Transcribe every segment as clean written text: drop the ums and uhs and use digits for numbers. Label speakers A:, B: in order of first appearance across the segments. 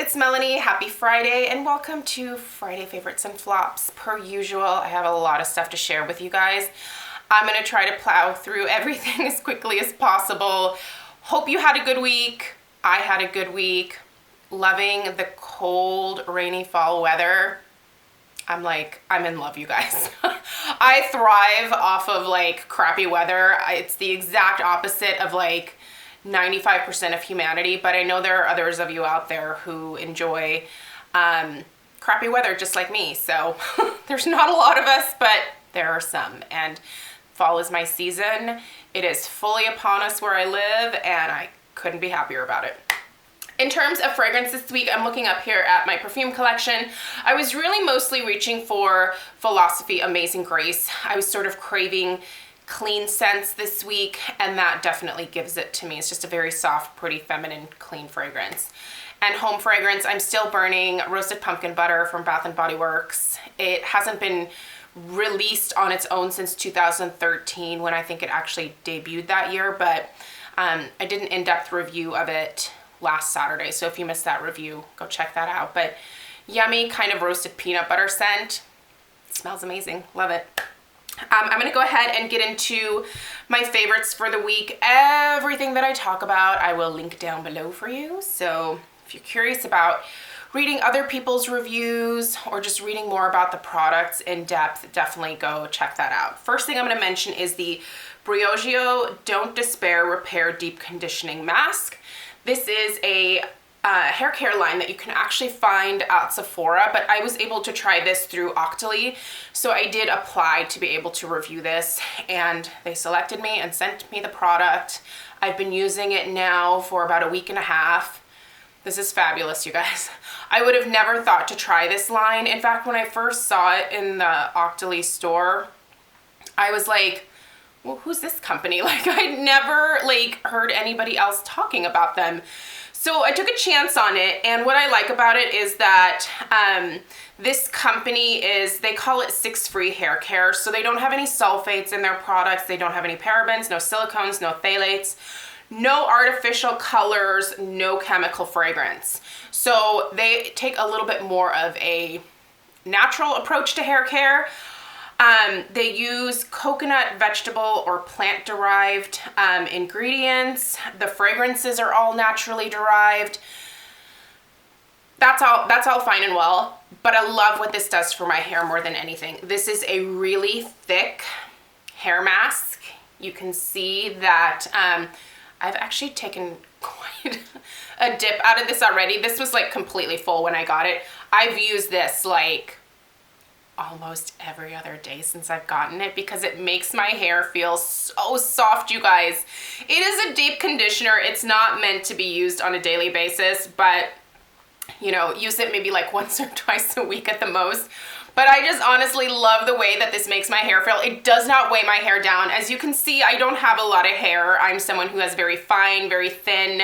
A: it's Melanie. Happy Friday and welcome to Friday Favorites and Flops. Per usual, I have a lot of stuff to share with you guys. I'm going to try to plow through everything as quickly as possible. Hope you had a good week. I had a good week. Loving the cold, rainy fall weather. I'm in love, you guys. I thrive off of crappy weather. It's the exact opposite of 95% of humanity, but I know there are others of you out there who enjoy crappy weather just like me. So there's not a lot of us, but there are some. And fall is my season. It is fully upon us where I live, and I couldn't be happier about it. In terms of fragrance this week, I'm looking up here at my perfume collection. I was really mostly reaching for Philosophy Amazing Grace. I was sort of craving clean scents this week, and that definitely gives it to me. It's just a very soft, pretty, feminine, clean fragrance. And home fragrance, I'm still burning Roasted Pumpkin Butter from Bath & Body Works. It hasn't been released on its own since 2013 when I think it actually debuted that year, but I did an in-depth review of it last Saturday, so if you missed that review, go check that out. But yummy kind of roasted peanut butter scent. It smells amazing. Love it. I'm going to go ahead and get into my favorites for the week. Everything that I talk about, I will link down below for you. So if you're curious about reading other people's reviews or just reading more about the products in depth, definitely go check that out. First thing I'm going to mention is the Briogeo Don't Despair Repair Deep Conditioning Mask. This is a hair care line that you can actually find at Sephora, but I was able to try this through Octoly, so I did apply to be able to review this, and they selected me and sent me the product. I've been using it now for about a week and a half. This is fabulous, you guys. I would have never thought to try this line. In fact, when I first saw it in the Octoly store, I was like, well, who's this company? I'd never heard anybody else talking about them. So I took a chance on it, and what I like about it is that this company they call it 6-free hair care, so they don't have any sulfates in their products, they don't have any parabens, no silicones, no phthalates, no artificial colors, no chemical fragrance. So they take a little bit more of a natural approach to hair care. They use coconut, vegetable, or plant-derived ingredients. The fragrances are all naturally derived. That's all fine and well, but I love what this does for my hair more than anything. This is a really thick hair mask. You can see that I've actually taken quite a dip out of this already. This was completely full when I got it. I've used this almost every other day since I've gotten it because it makes my hair feel so soft, you guys. It is a deep conditioner. It's not meant to be used on a daily basis, but use it maybe once or twice a week at the most. But I just honestly love the way that this makes my hair feel. It does not weigh my hair down. As you can see, I don't have a lot of hair. I'm someone who has very fine, very thin,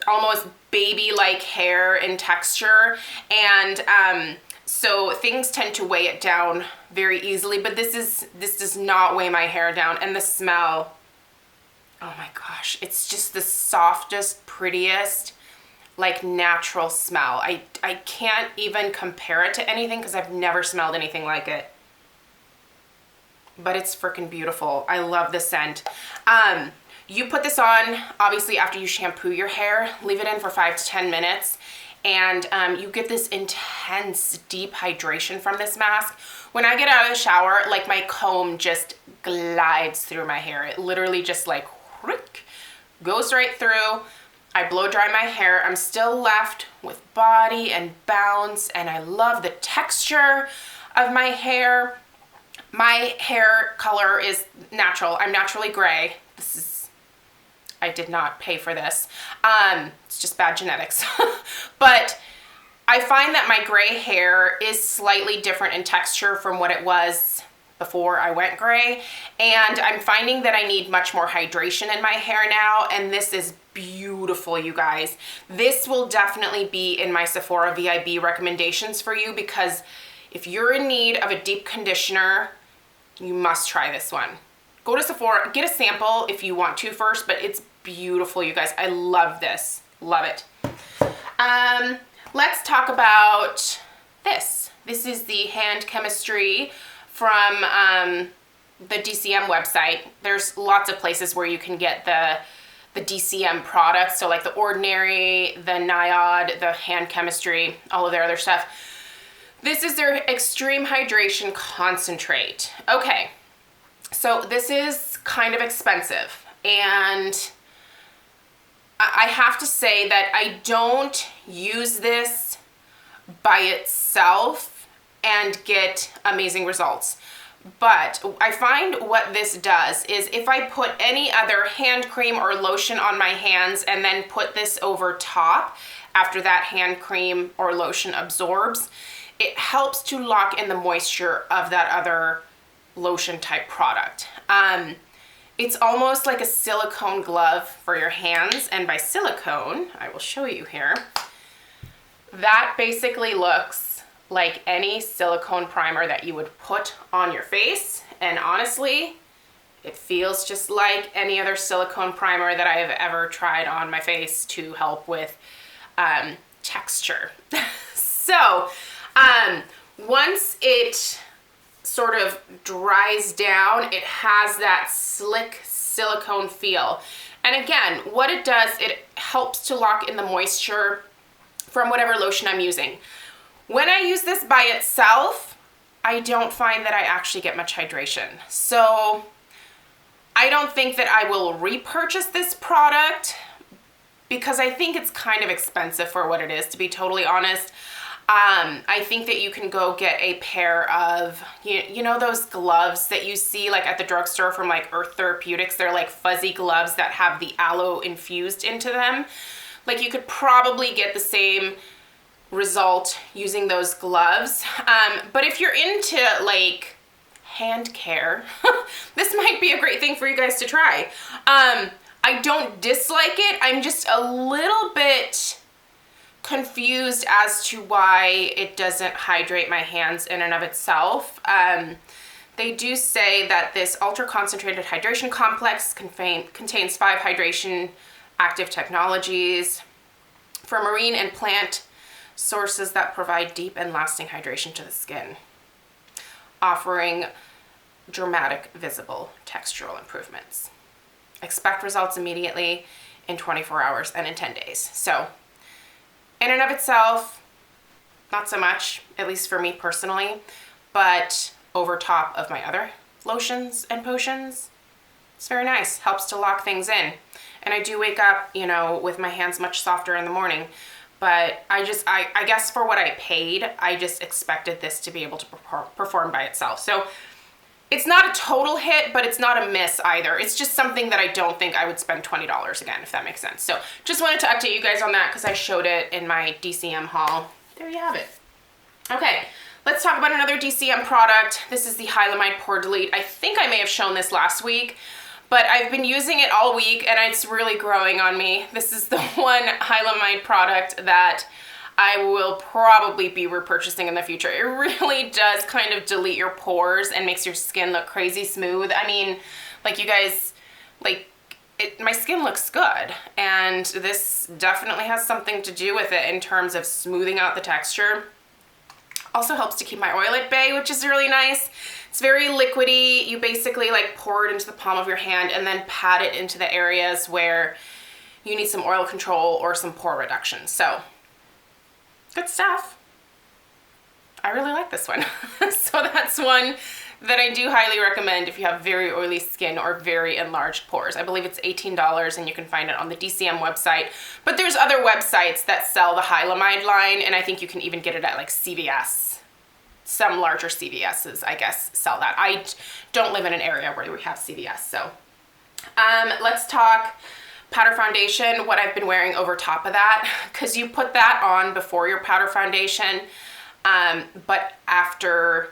A: almost baby-like hair in texture, and so things tend to weigh it down very easily, but this does not weigh my hair down. And the smell, oh my gosh, it's just the softest, prettiest, natural smell. I can't even compare it to anything because I've never smelled anything like it. But it's freaking beautiful. I love the scent. You put this on, obviously, after you shampoo your hair. Leave it in for 5 to 10 minutes. And you get this intense, deep hydration from this mask. When I get out of the shower, my comb just glides through my hair. It literally just goes right through. I blow dry my hair. I'm still left with body and bounce, and I love the texture of my hair. My hair color is natural. I'm naturally gray. I did not pay for this. It's just bad genetics. But I find that my gray hair is slightly different in texture from what it was before I went gray. And I'm finding that I need much more hydration in my hair now. And this is beautiful, you guys. This will definitely be in my Sephora VIB recommendations for you, because if you're in need of a deep conditioner, you must try this one. Go to Sephora, get a sample if you want to first, but it's beautiful, you guys. I love this. Love it. let's talk about this. This is the hand chemistry from the DCM website. There's lots of places where you can get the DCM products. So like the Ordinary, the Naiad, the hand chemistry, all of their other stuff. This is their Extreme Hydration Concentrate. Okay, so this is kind of expensive, and I have to say that I don't use this by itself and get amazing results. But I find what this does is if I put any other hand cream or lotion on my hands and then put this over top after that hand cream or lotion absorbs, it helps to lock in the moisture of that other lotion type product. It's almost like a silicone glove for your hands, and by silicone, I will show you here, that basically looks like any silicone primer that you would put on your face, and honestly, it feels just like any other silicone primer that I have ever tried on my face to help with texture. So, once it sort of dries down, it has that slick silicone feel. And again, what it does, it helps to lock in the moisture from whatever lotion I'm using. When I use this by itself, I don't find that I actually get much hydration. So I don't think that I will repurchase this product because I think it's kind of expensive for what it is, to be totally honest. I think that you can go get a pair of, you know those gloves that you see like at the drugstore from like Earth Therapeutics? They're like fuzzy gloves that have the aloe infused into them. Like you could probably get the same result using those gloves. But if you're into like hand care, this might be a great thing for you guys to try. I don't dislike it. I'm just a little bit confused as to why it doesn't hydrate my hands in and of itself. They do say that this ultra concentrated hydration complex contains 5 hydration active technologies for marine and plant sources that provide deep and lasting hydration to the skin, offering dramatic visible textural improvements. Expect results immediately in 24 hours and in 10 days. So in and of itself, not so much, at least for me personally, but over top of my other lotions and potions, it's very nice. Helps to lock things in. And I do wake up, you know, with my hands much softer in the morning, but I guess for what I paid, I just expected this to be able to perform by itself. So it's not a total hit, but it's not a miss either. It's just something that I don't think I would spend $20 again, if that makes sense. So just wanted to update you guys on that because I showed it in my DCM haul. There you have it. Okay, let's talk about another DCM product. This is the Hylamide Pore Delete. I think I may have shown this last week, but I've been using it all week and it's really growing on me. This is the one Hylamide product that I will probably be repurchasing in the future. It really does kind of delete your pores and makes your skin look crazy smooth. I mean, like you guys, like my skin looks good, and this definitely has something to do with it in terms of smoothing out the texture. Also helps to keep my oil at bay, which is really nice. It's very liquidy. You basically like pour it into the palm of your hand and then pat it into the areas where you need some oil control or some pore reduction. So good stuff. I really like this one. So that's one that I do highly recommend if you have very oily skin or very enlarged pores. I believe it's $18 and you can find it on the DCM website. But there's other websites that sell the Hylamide line, and I think you can even get it at like CVS. Some larger CVSs, I guess, sell that. I don't live in an area where we have CVS, so. Let's talk powder foundation, what I've been wearing over top of that, because you put that on before your powder foundation, but after.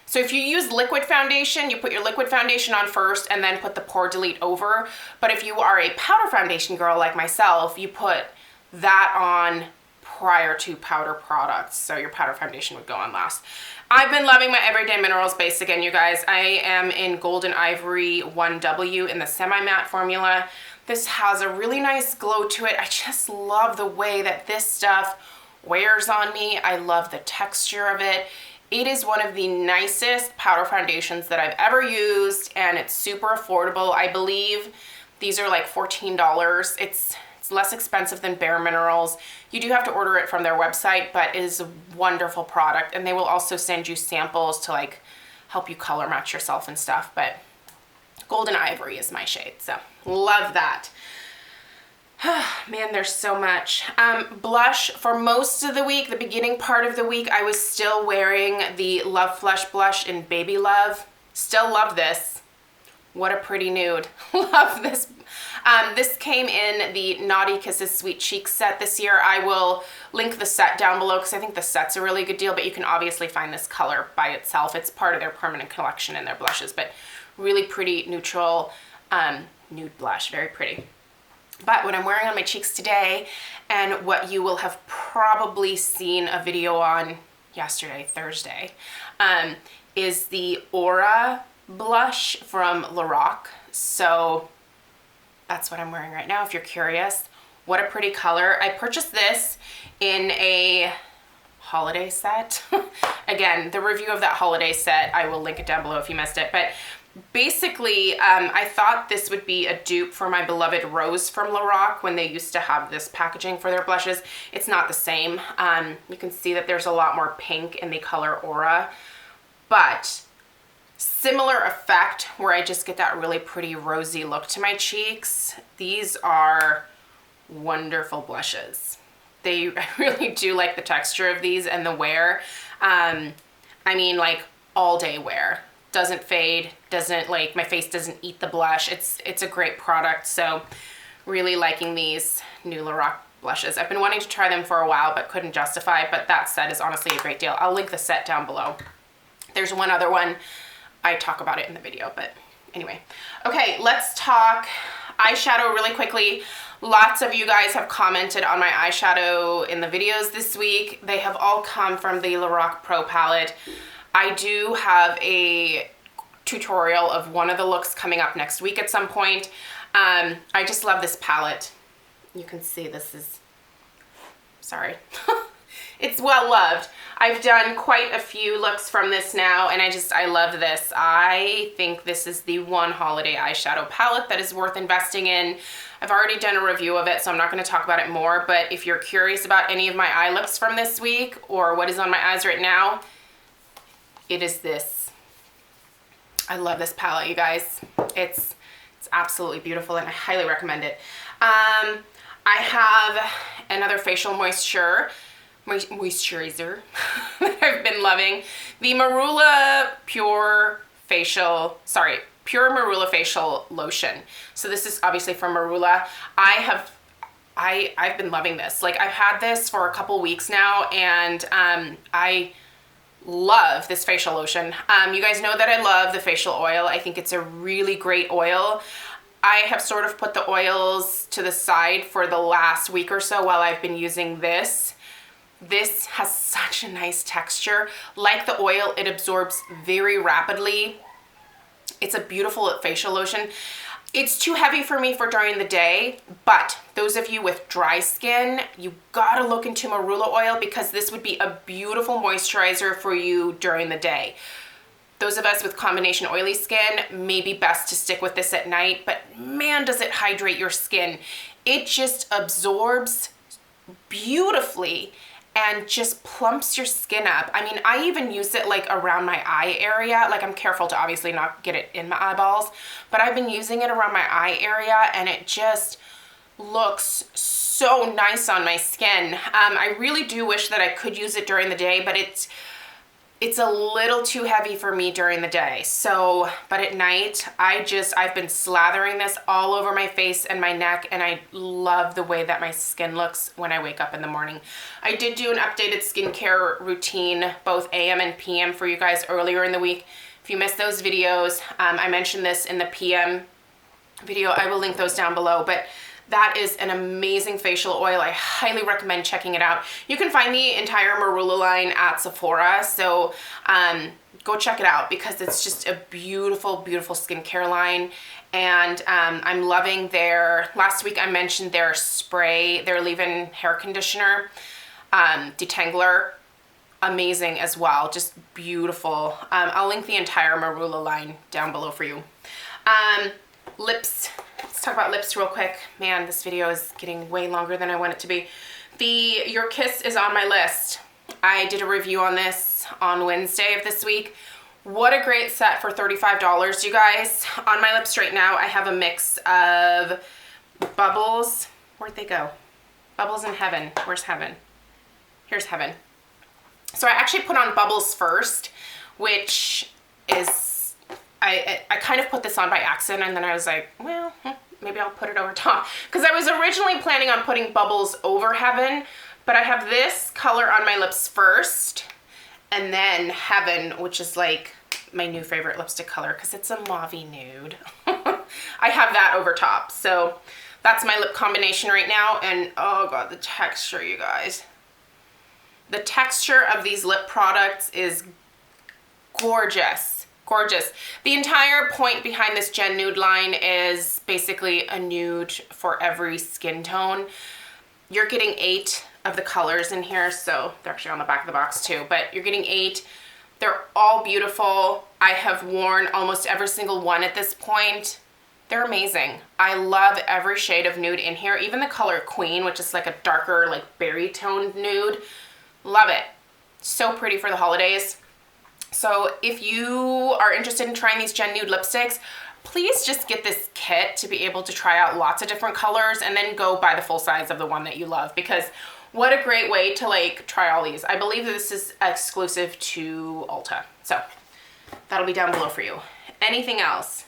A: So if you use liquid foundation, you put your liquid foundation on first and then put the Pore Delete over. But if you are a powder foundation girl like myself, you put that on prior to powder products. So your powder foundation would go on last. I've been loving my Everyday Minerals base again, you guys. I am in Golden Ivory 1W in the semi-matte formula. This has a really nice glow to it. I just love the way that this stuff wears on me. I love the texture of it. It is one of the nicest powder foundations that I've ever used, and it's super affordable. I believe these are like $14. It's less expensive than Bare Minerals. You do have to order it from their website, but it is a wonderful product, and they will also send you samples to like help you color match yourself and stuff. But Golden Ivory is my shade, so love that. Man, there's so much. Blush, for most of the week, the beginning part of the week, I was still wearing the Love Flush blush in Baby Love. Still love this. What a pretty nude. Love this. This came in the Naughty Kisses Sweet Cheeks set this year. I will link the set down below because I think the set's a really good deal, but you can obviously find this color by itself. It's part of their permanent collection in their blushes, but really pretty neutral nude blush. Very pretty. But what I'm wearing on my cheeks today, and what you will have probably seen a video on yesterday, Thursday, is the Aura blush from Lorac. So that's what I'm wearing right now, if you're curious. What a pretty color. I purchased this in a holiday set. Again, the review of that holiday set, I will link it down below if you missed it. But basically, I thought this would be a dupe for my beloved Rose from Lorac when they used to have this packaging for their blushes. It's not the same. You can see that there's a lot more pink in the color Aura, but similar effect where I just get that really pretty rosy look to my cheeks. These are wonderful blushes. I really do like the texture of these and the wear. I mean, like all day wear. Doesn't fade, doesn't like, my face doesn't eat the blush. It's a great product. So really liking these new Lorac blushes. I've been wanting to try them for a while, but couldn't justify, but that set is honestly a great deal. I'll link the set down below. There's one other one. I talk about it in the video, but anyway. Okay, let's talk eyeshadow really quickly. Lots of you guys have commented on my eyeshadow in the videos this week. They have all come from the Lorac Pro palette. I do have a tutorial of one of the looks coming up next week at some point. I just love this palette. You can see this is, sorry. It's well loved. I've done quite a few looks from this now, and I love this. I think this is the one holiday eyeshadow palette that is worth investing in. I've already done a review of it, so I'm not going to talk about it more, but if you're curious about any of my eye looks from this week or what is on my eyes right now, it is this. I love this palette, you guys. It's absolutely beautiful, and I highly recommend it. I have another facial moisturizer that I've been loving. The Marula Pure Marula Facial Lotion. So this is obviously from Marula. I've been loving this. Like, I've had this for a couple weeks now, and I love this facial lotion. You guys know that I love the facial oil. I think it's a really great oil. I have sort of put the oils to the side for the last week or so while I've been using this. This has such a nice texture. Like the oil, it absorbs very rapidly. It's a beautiful facial lotion. It's too heavy for me for during the day, but those of you with dry skin, you gotta look into Marula oil because this would be a beautiful moisturizer for you during the day. Those of us with combination oily skin, may be best to stick with this at night, but man, does it hydrate your skin. It just absorbs beautifully and just plumps your skin up. I mean, I even use it like around my eye area. Like, I'm careful to obviously not get it in my eyeballs, but I've been using it around my eye area and it just looks so nice on my skin. I really do wish that I could use it during the day, but it's a little too heavy for me during the day. So, but at night, I've been slathering this all over my face and my neck, and I love the way that my skin looks when I wake up in the morning. I did do an updated skincare routine, both AM and PM for you guys earlier in the week. If you missed those videos, I mentioned this in the PM video. I will link those down below, but that is an amazing facial oil. I highly recommend checking it out. You can find the entire Marula line at Sephora, so go check it out because it's just a beautiful, beautiful skincare line. And I'm loving last week I mentioned their spray, their leave-in hair conditioner. detangler. Amazing as well, just beautiful. I'll link the entire Marula line down below for you. Lips, let's talk about lips real quick. Man, this video is getting way longer than I want it to be. The Your Kiss is on my list. I did a review on this on Wednesday of this week. What a great set for $35, you guys. On my lips right now, I have a mix of Bubbles. Where'd they go? Bubbles in Heaven. Where's Heaven? Here's Heaven. So I actually put on Bubbles first, which is, I kind of put this on by accident, and then I was like, well, maybe I'll put it over top. Because I was originally planning on putting Bubbles over Heaven, but I have this color on my lips first, and then Heaven, which is like my new favorite lipstick color, because it's a mauve-y nude. I have that over top. So that's my lip combination right now, and oh god, the texture, you guys. The texture of these lip products is gorgeous, gorgeous. The entire point behind this Gen Nude line is basically a nude for every skin tone. You're getting 8 of the colors in here, so they're actually on the back of the box too, but you're getting 8. They're all beautiful. I have worn almost every single one at this point. They're amazing. I love every shade of nude in here, even the color Queen, which is like a darker, like berry toned nude. Love it. So pretty for the holidays. So if you are interested in trying these Gen Nude lipsticks, please just get this kit to be able to try out lots of different colors and then go buy the full size of the one that you love, because what a great way to like try all these. I believe that this is exclusive to Ulta. So that'll be down below for you. Anything else?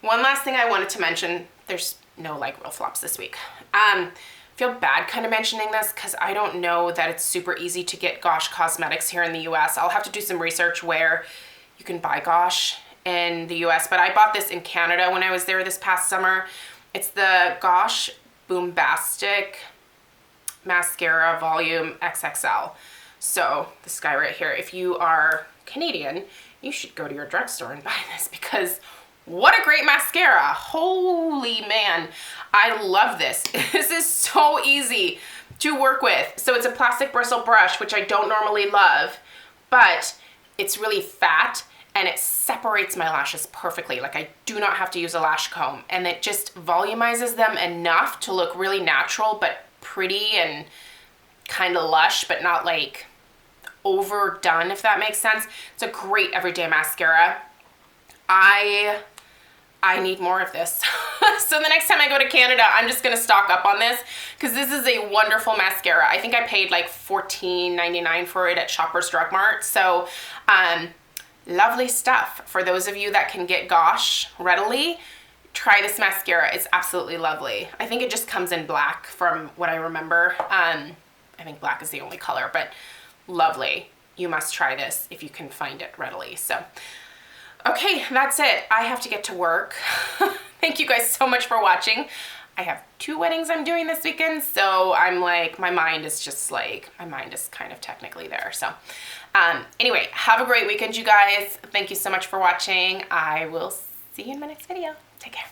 A: One last thing I wanted to mention. There's no like real flops this week. Feel bad kind of mentioning this because I don't know that it's super easy to get Gosh Cosmetics here in the US. I'll have to do some research where you can buy Gosh in the US, but I bought this in Canada when I was there this past summer. It's the Gosh Boombastic Mascara Volume XXL. So this guy right here, if you are Canadian, you should go to your drugstore and buy this, because what a great mascara. Holy man, I love this. This is so easy to work with. So it's a plastic bristle brush, which I don't normally love, but it's really fat and it separates my lashes perfectly. Like I do not have to use a lash comb, and it just volumizes them enough to look really natural, but pretty and kind of lush, but not like overdone, if that makes sense. It's a great everyday mascara. I need more of this. So the next time I go to Canada, I'm just gonna stock up on this, because this is a wonderful mascara. I think I paid like $14.99 for it at Shoppers Drug Mart. So lovely stuff. For those of you that can get Gosh readily, try this mascara. It's absolutely lovely. I think it just comes in black from what I remember. I think black is the only color, but lovely. You must try this if you can find it readily. So okay, that's it. I have to get to work. Thank you guys so much for watching. I have 2 weddings I'm doing this weekend, so I'm like, my mind is kind of technically there. So anyway, have a great weekend, you guys. Thank you so much for watching. I will see you in my next video. Take care.